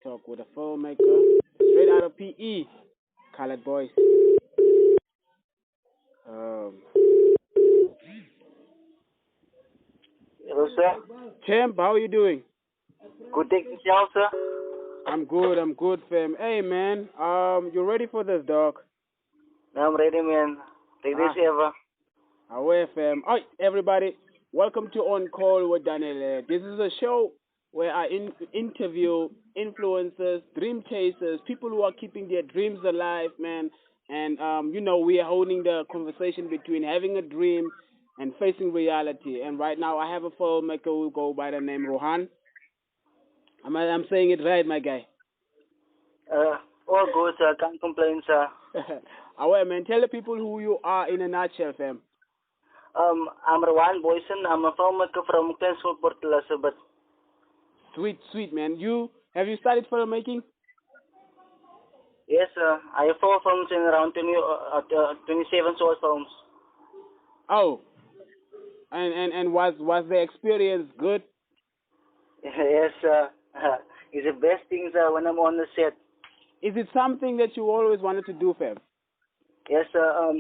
talk with a filmmaker straight out of PE, Colored Boys. Um, Hello, sir. Champ, how are you doing? Good day, yourself, sir. I'm good, fam. Hey, man, you ready for this, dog? I'm ready, man. Ready as ever. Away, fam. Alright, everybody, welcome to On Call with Danile. This is a show where I interview influencers, dream chasers, people who are keeping their dreams alive, man. And we are holding the conversation between having a dream and facing reality. And right now, I have a filmmaker who go by the name Ruhaan. I'm saying it right, my guy. All good, sir. Can't complain, sir. Away, man. Tell the people who you are in a nutshell, fam. I'm Ruhaan Booysen. I'm a filmmaker from Cleansville, Port Elizabeth. Sweet, man. Have you started filmmaking? Yes, sir. I have 4 films in around 27 short films. Oh, and was the experience good? Yes, sir. It's the best thing, sir, when I'm on the set. Is it something that you always wanted to do, fam? Yes, sir.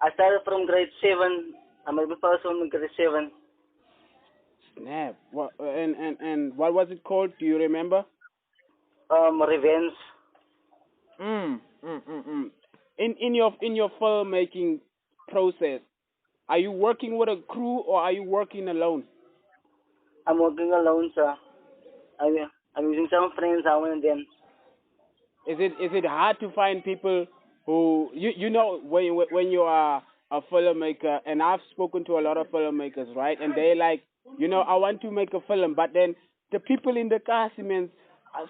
I started from grade 7. I'm a first one in grade 7. Snap. What and what was it called? Do you remember? Revenge. Mm. In your filmmaking process, are you working with a crew or are you working alone? I'm working alone, sir. I'm, I'm using some friends now and then. Is it hard to find people who when you are a filmmaker, and I've spoken to a lot of filmmakers, right? And they like, I want to make a film, but then the people in the cast, man,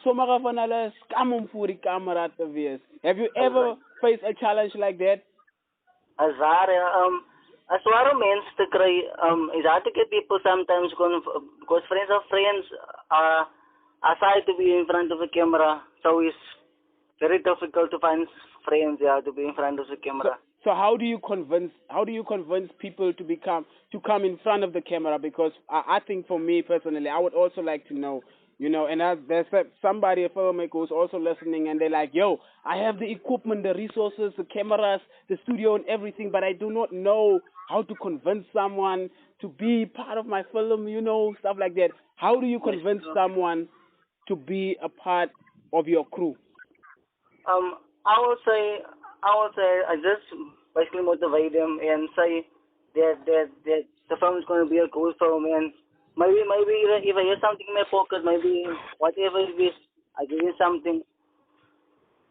so many van hulle skam om voor die camera te wees. Have you ever faced a challenge like that? As waar, as waar om mensen te krijgen, is hard to get people sometimes because friends of friends are shy to be in front of a camera, so it's very difficult to find friends, yeah, to be in front of the camera. So how do you convince people to come in front of the camera? Because I think for me personally, I would also like to know, and there's somebody, a filmmaker who's also listening, and they're like, yo, I have the equipment, the resources, the cameras, the studio, and everything, but I do not know how to convince someone to be part of my film, stuff like that. How do you convince someone to be a part of your crew? I would say, I just basically motivate them and say that the film is going to be a cool film, and maybe if I hear something in my pocket, maybe whatever it is, I give you something.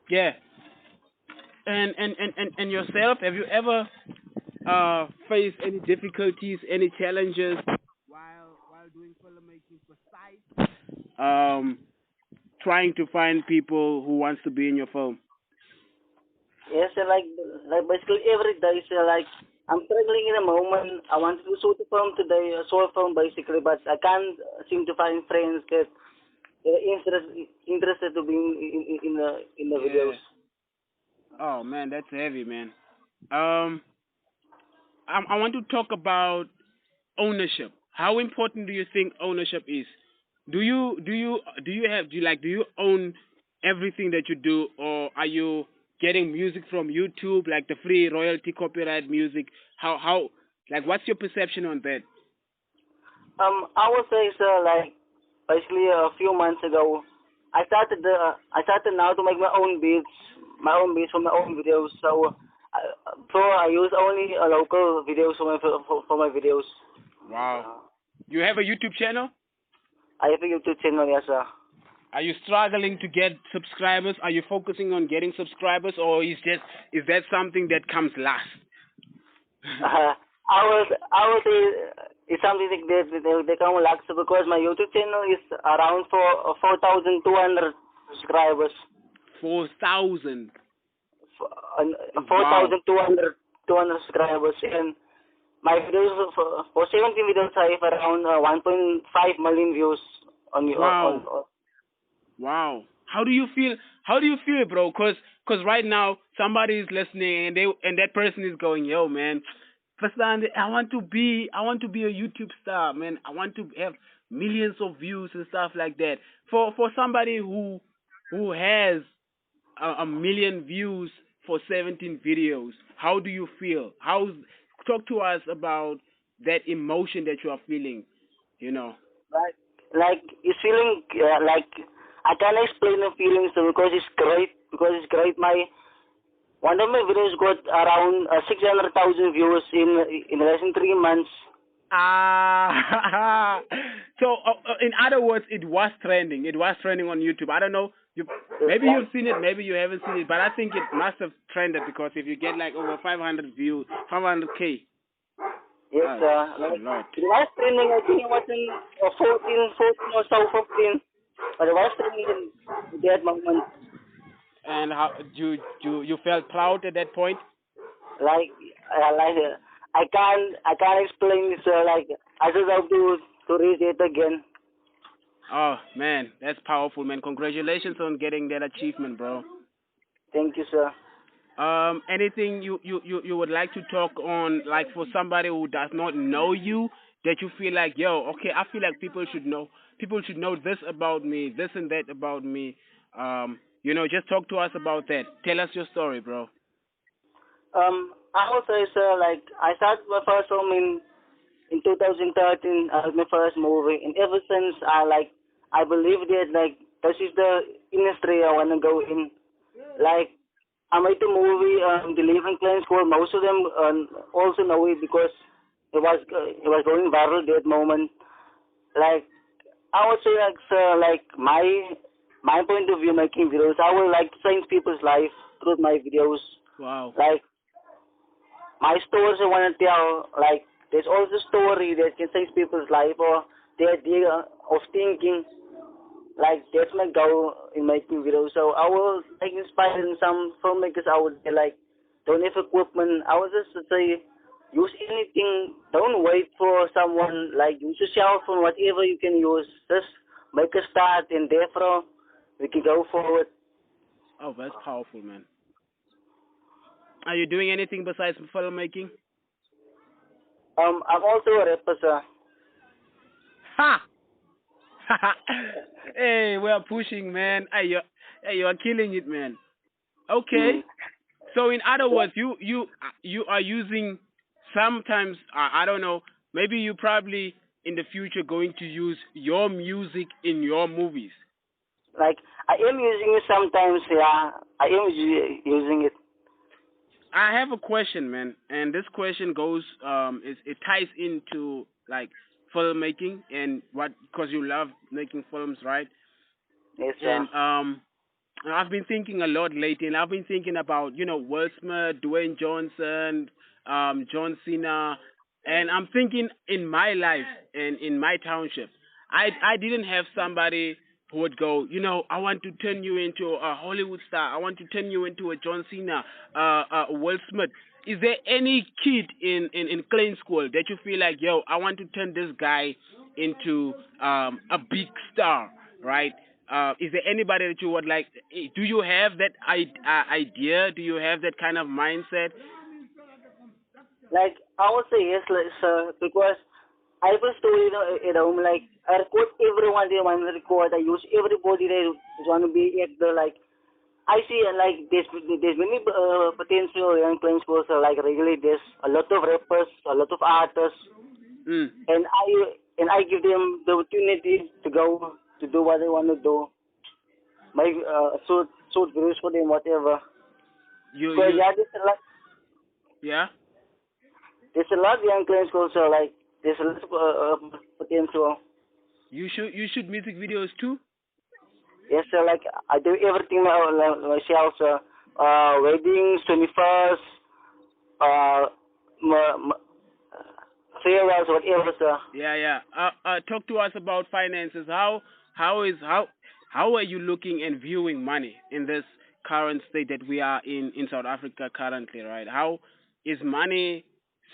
Yeah. And yourself, have you ever faced any difficulties, any challenges while doing filmmaking besides trying to find people who wants to be in your film? Yes, like basically every day, so like I'm struggling in a moment. I want to shoot a film today, a short film basically, but I can't seem to find friends that interested to be in the videos. Oh man, that's heavy, man. I want to talk about ownership. How important do you think ownership is? Do you own everything that you do, or are you getting music from YouTube, like the free royalty copyright music? How like what's your perception on that? I would say, sir, like basically a few months ago, I started now to make my own beats for my own videos. So I use only local videos for my videos. Wow. You have a YouTube channel? I have a YouTube channel, yes, sir. Are you struggling to get subscribers? Are you focusing on getting subscribers, or is that something that comes last? I would say it's something that they come lax because my YouTube channel is around 4,200 subscribers. 4,000. 4,200 subscribers, and my videos for 17 videos I have around 1.5 million views on you. Wow. Wow. How do you feel? How do you feel, bro? Cause right now somebody is listening and that person is going, yo, man, Fasande, I want to be a YouTube star, man. I want to have millions of views and stuff like that. For somebody who who has a million views for 17 videos. How do you feel? Talk to us about that emotion that you are feeling, you know. Like it's feeling like I can't explain the feelings because it's great. Because it's great. My one of my videos got around 600,000 views in less than 3 months. Ah, so in other words, it was trending. It was trending on YouTube. I don't know. Maybe Like you've seen it, maybe you haven't seen it, but I think it must have trended because if you get like over 500 views, 500K, yes, that's a like lot. it was trending. I think it was in 14 or so 15, but it was trending in that moment. And how you felt proud at that point? Like like I can't explain this. Like I just have to read it again. Oh man, that's powerful, man. Congratulations on getting that achievement, bro. Thank you, sir. Anything you would like to talk on, like for somebody who does not know you, that you feel like, yo, okay, I feel like people should know this about me, this and that about me. Just talk to us about that. Tell us your story, bro. I would say, sir, like I started my first film in 2013 as my first movie, and ever since I believe that like this is the industry I wanna go in. Like I made the movie, The Living Plain School. Most of them also know it because it was going viral that moment. Like I would say, like sir, like my point of view making videos, I would like to change people's life through my videos. Wow. Like my stories I want to tell, like there's also a story that can change people's life or their idea of thinking. Like that's my goal in making videos. So I will like inspire some filmmakers out there. Like don't have equipment. I will just say use anything. Don't wait for someone. Like use your cell phone, whatever you can use. Just make a start, and therefore we can go forward. Oh, that's powerful, man. Are you doing anything besides filmmaking? I'm also a rapper, sir. Ha! Hey, we are pushing, man. Hey, you are killing it, man. Okay. Mm. So in other Yeah. words, you are using sometimes I don't know, maybe you probably in the future going to use your music in your movies. Like I am using it sometimes. Yeah, I am using it. I have a question, man, and this question goes it ties into like filmmaking and what because you love making films, right? Yes, sir. And I've been thinking a lot lately, and I've been thinking about Will Smith, Dwayne Johnson, John Cena, and I'm thinking in my life and in my township, I didn't have somebody who would go, I want to turn you into a Hollywood star. I want to turn you into a John Cena, Will Smith. Is there any kid in Klein school that you feel like, yo, I want to turn this guy into a big star, right? Is there anybody that you would like? Do you have that idea? Do you have that kind of mindset? Like I would say yes, like, sir, because I have a story, at home. Like I record everyone they want to record. I use everybody they want to be actor. Like I see, like there's many potential young playing sports. Like really, there's a lot of rappers, a lot of artists, Mm. and I give them the opportunity to go to do what they want to do. My suit videos for them, whatever. You Because you yeah, yeah. there's a lot of young playing sports. So like there's a lot of potential. You shoot music videos too. Yes, sir. Like I do everything myself, sir. Weddings, 21st, uh, m- m- farewells, whatever, sir. Yeah, yeah. Talk to us about finances. How are you looking and viewing money in this current state that we are in South Africa currently, right? How is money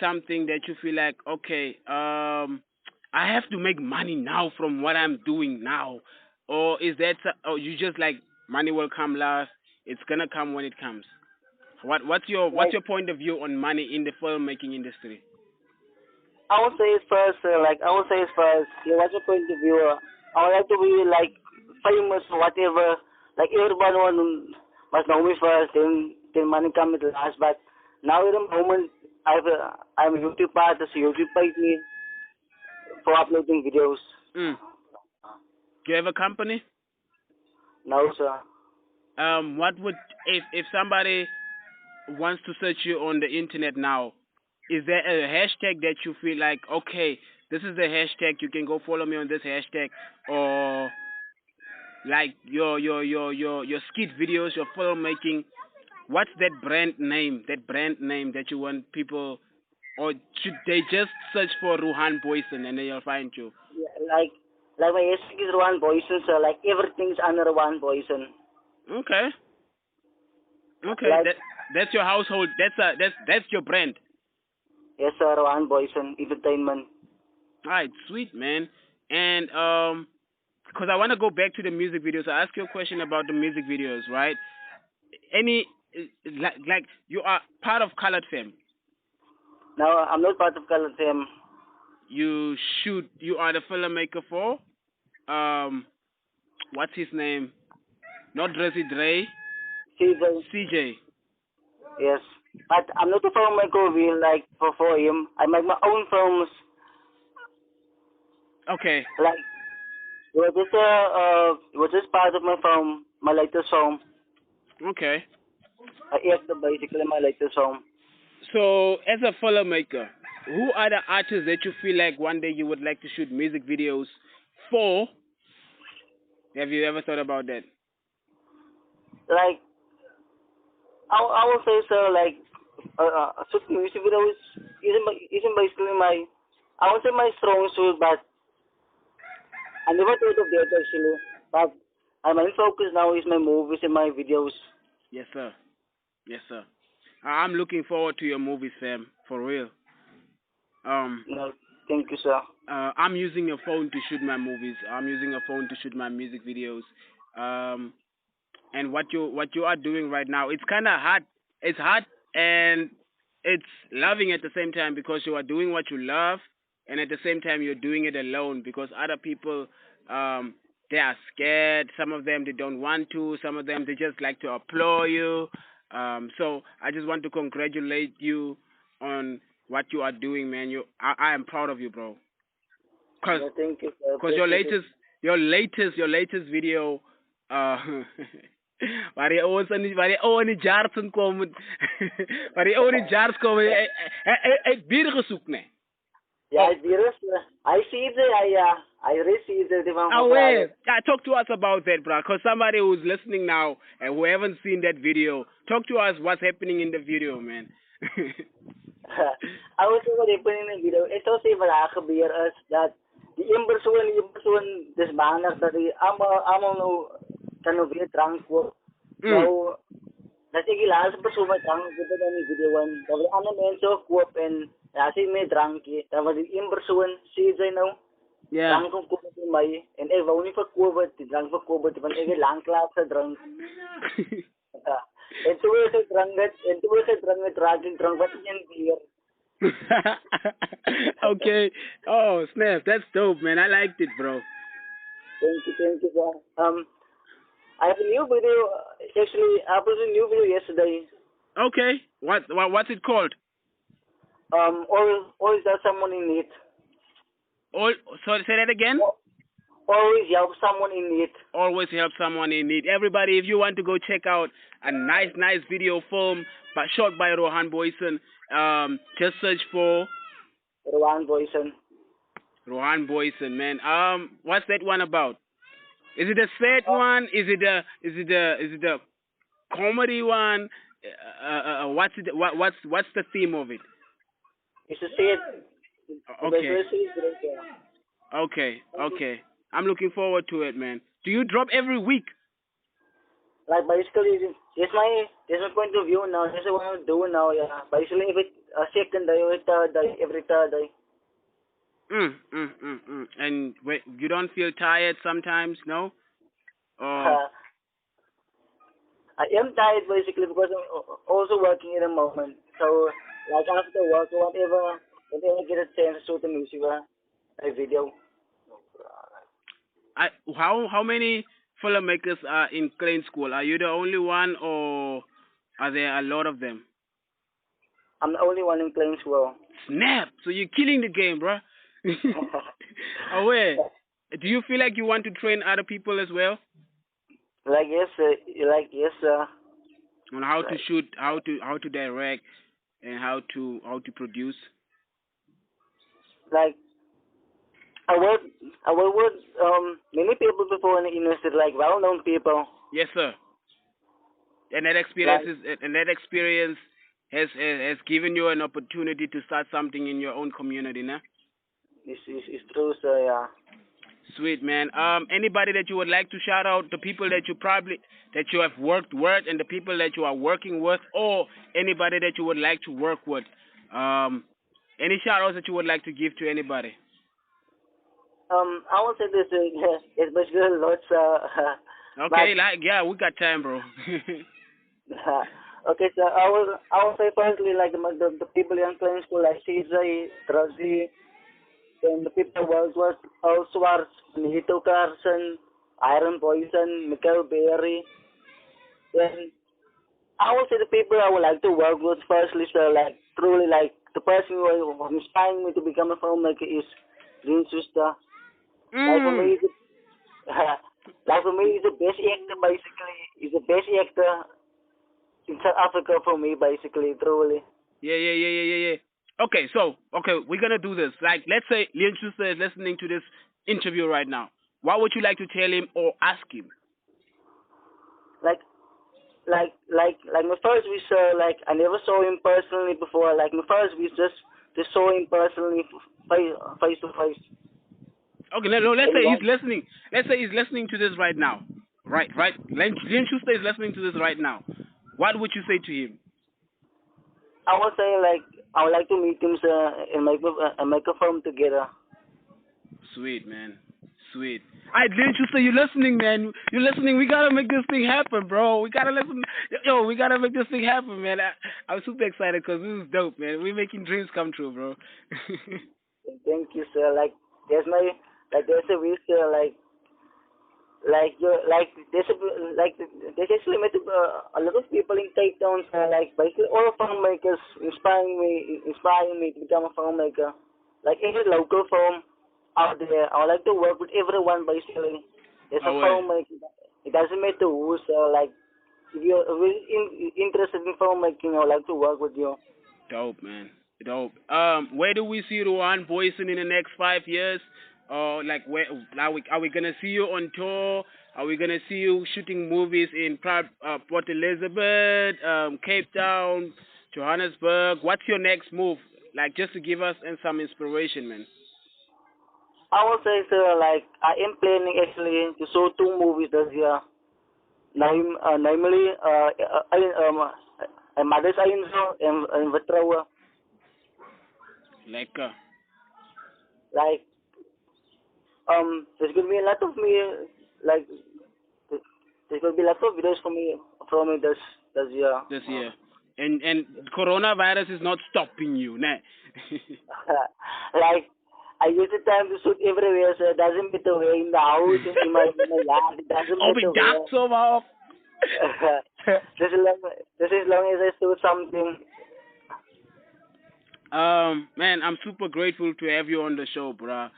something that you feel like, okay, I have to make money now from what I'm doing now, or is that, or you just like money will come last? It's gonna come when it comes. What's Like your point of view on money in the filmmaking industry? I would say it first, sir. Like I would say it first. Yeah, what's your point of view? I would like to be like famous or whatever. like everyone must know me first, then money come at last. But now in the moment, I'm a YouTube artist. YouTube pays me for uploading videos. Mm. Do you have a company? Now, sir. What would if somebody wants to search you on the internet now? Is there a hashtag that you feel like, okay, this is the hashtag, you can go follow me on this hashtag, or like your skit videos, your filmmaking? What's that brand name? That brand name that you want people, or should they just search for Ruhaan Booysen and then you'll find you? Yeah, like my hashtag is one Booysen, sir. Like everything's under one Booysen. Okay, okay, Like that's your household. That's your brand. yes, sir. One Booysen Entertainment. All right, sweet man. And because I want to go back to the music videos, I ask you a question about the music videos, right? Any like you are part of Colored Fam. Now I'm not part of Color Team. You shoot. You are the filmmaker for what's his name? Not Drizzy Dre. CJ. CJ. Yes. But I'm not a filmmaker will like for him. I make my own films. Okay. Like it was just part of my film, my latest film. Okay. I acted basically my latest film. So as a filmmaker, who are the artists that you feel like one day you would like to shoot music videos for? Have you ever thought about that? Like I will say so. Like shooting music videos isn't basically my I won't say my strong suit, but I never thought of that actually. But my main focus now is my movies and my videos. Yes, sir. Yes, sir. I'm looking forward to your movies, Sam. For real. Um, You know, thank you, sir. I'm using a phone to shoot my movies. I'm using a phone to shoot my music videos. Um, and what you are doing right now, it's kind of hard. It's hard and it's loving at the same time because you are doing what you love, and at the same time you're doing it alone because other people, they are scared. Some of them they don't want to. Some of them they just like to applaud you. So I just want to congratulate you on what you are doing, man. I am proud of you, bro. Cause, Yeah, thank you, sir. cause your Appreciate it. latest video, uh, waar je ons aan waar je ogen in jaren komen, waar je ogen in jaren komen, hij bier gezoekt, nee. Yeah, it's beautiful. I see it. I received it. Oh, wait. Yeah, talk to us about that, bro. Cause somebody who's listening now and who haven't seen that video, talk to us what's happening in the video, man. I was what happened in the video. Ito si wala gebeur is dat die persoon dis banig dat die almal nou kan nou weer drank word. Nou dat ek die laaste persoon wat drank word in die video en dat die ander mense ook koop en ja, sy mee drankie. Dat was die een persoon sê sy nou Yeah. drank kom koop met my en ek wou nie verkoop het, die drank verkoop het want ek het lank laat gedrink. En toen we gedrank raak ik drank wat een bier. Okay. Oh, snap. That's dope, man. I liked it, bro. Thank you, sir. I have a new video. Actually, I posted a new video yesterday. Okay. What's it called? Always there's someone in need. Sorry, say that again. Always help someone in need. Always help someone in need. Everybody, if you want to go check out a nice video film shot by Ruhaan Booysen, just search for Ruhaan Booysen. Ruhaan Booysen, man. What's that one about? Is it a sad one? Is it a comedy one? What's the theme of it? It's a sad. Okay. I'm looking forward to it, man. Do you drop every week? Like basically, that's my point of view now. That's what I'm doing now. Yeah, basically every second day, every third day. And wait, you don't feel tired sometimes, no? I am tired basically because I'm also working at the moment. So like after work or whatever I get a chance to shoot the music, a video. How many filmmakers are in Klein School? Are you the only one, or are there a lot of them? I'm the only one in claims well. Snap! So you're killing the game, bro. Aware. Do you feel like you want to train other people as well Like yes, yes, on how to like shoot, how to direct, and how to produce? like I work with many people before in the industry, like well-known people. Yes, sir. And that experience Like has given you an opportunity to start something in your own community, nah? this is true, sir. Yeah. Sweet man. Anybody that you would like to shout out, the people that you have worked with, and the people that you are working with, or anybody that you would like to work with. Um, any shout outs that you would like to give to anybody? I will say this. It's basically lots. Okay, But like yeah, we got time, bro. okay, so I will say firstly like the people in claims school like CJ, Trazi, and the people work with Oswald, Nito Carson, Iron Booysen, Michael Berry, and I would say the people I would like to work with firstly, so like truly like the person who inspiring me to become a filmmaker is Lynn Sister. Like for mm. me, like for me, he's the best actor basically. He's the best actor in South Africa for me basically, truly. Yeah. Okay, we're gonna do this. Like, let's say Leon Schuster is listening to this interview right now. What would you like to tell him or ask him? Like like my first wish, like I never saw him personally before. Like my first wish just saw him personally face to face. Okay, no, let's And say he's like listening. Let's say he's listening to this right now. Right. Leon Schuster is listening to this right now. What would you say to him? I was saying like I would like to meet him, and make a film together. Sweet, man. Sweet. I didn't you say you're listening, man. You're listening. We gotta make this thing happen, bro. We gotta listen. Yo, we gotta make this thing happen, man. I'm super excited because this is dope, man. We're making dreams come true, bro. Thank you, sir. Like there's a wish, like you like like there's actually met a lot of people in Cape Town, like basically all filmmakers inspiring me to become a filmmaker. Like every local film out there, I would like to work with everyone basically. There's a Oh, wait. filmmaker. It doesn't matter who, like if you're really interested in filmmaking, I would like to work with you. Dope, man. Dope. Where do we see Ruhaan Booysen in the next 5 years? Or like, where are we gonna see you on tour? Are we gonna see you shooting movies in Port Elizabeth, Cape Town, Johannesburg? What's your next move? Like, just to give us and some inspiration, man. I would say, sir, like I am planning actually to show two movies this year. Namely, Mother's Angel and Vertrouwen. Like, Like, there's gonna be a lot of me, like, there's gonna be lots of videos from me this year. this year, and coronavirus is not stopping you, nah. Like, I use the time to shoot everywhere, so it doesn't matter where, in the house, in my yard, it doesn't Oh, matter we dark where. so off. Just as long as I shoot something. Man, I'm super grateful to have you on the show, bruh.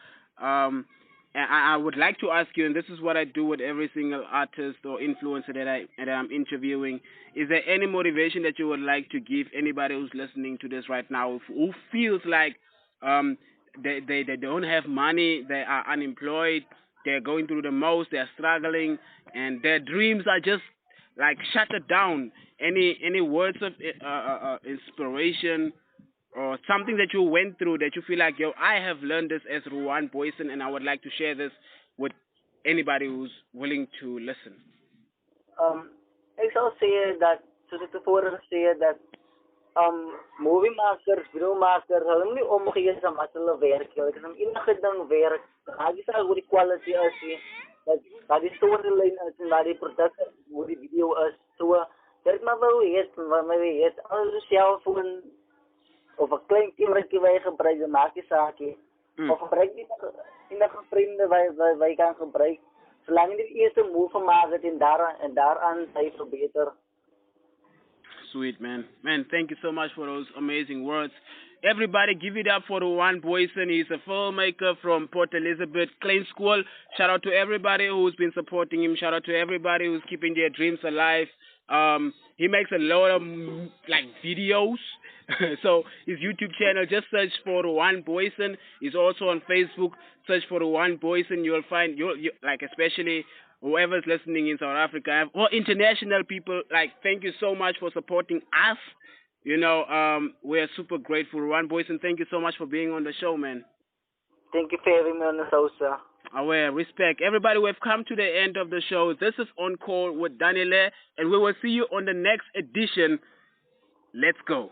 And I would like to ask you, and this is what I do with every single artist or influencer that I'm interviewing. Is there any motivation that you would like to give anybody who's listening to this right now, who feels like um they don't have money, they are unemployed, they're going through the most, they're struggling, and their dreams are just like shuttered down. Any words of inspiration or something that you went through that you feel like, yo, I have learned this as Ruhaan Booysen, and I would like to share this with anybody who's willing to listen. Ik zou zeggen dat, zoals ik tevoren zei, dat moviemakers, videomakers, hulle nie omgee sa wat hulle werk. Hulle kan enige ding werk. Maak nie saak hoe die quality is nie. Dat die storyline is en dat die product hoe die video is. So, dit maar wou weet, wat my weet. Al die cellphone of 'n klein kamertjie wat jy gebruik, dan maak nie saak nie. Of gebruik nie enige vriende wat jy kan gebruik. Zolang je de eerste move maakt en daaraan ga je verbeteren. Sweet, man. Man, thank you so much for those amazing words. Everybody, give it up for Ruhaan Booysen. He's a filmmaker from Port Elizabeth, Klein School. Shout out to everybody who's been supporting him. Shout out to everybody who's keeping their dreams alive. He makes a lot of like videos. So his YouTube channel, just search for Ruhaan Booysen. He's also on Facebook. Search for Ruhaan Booysen. You'll find you like especially whoever's listening in South Africa or international people. Like, thank you so much for supporting us. We're super grateful. Ruhaan Booysen, thank you so much for being on the show, man. Thank you for having me on the show, sir. Aware, respect. Everybody, we've come to the end of the show. This is On Call with Danile, and we will see you on the next edition. Let's go.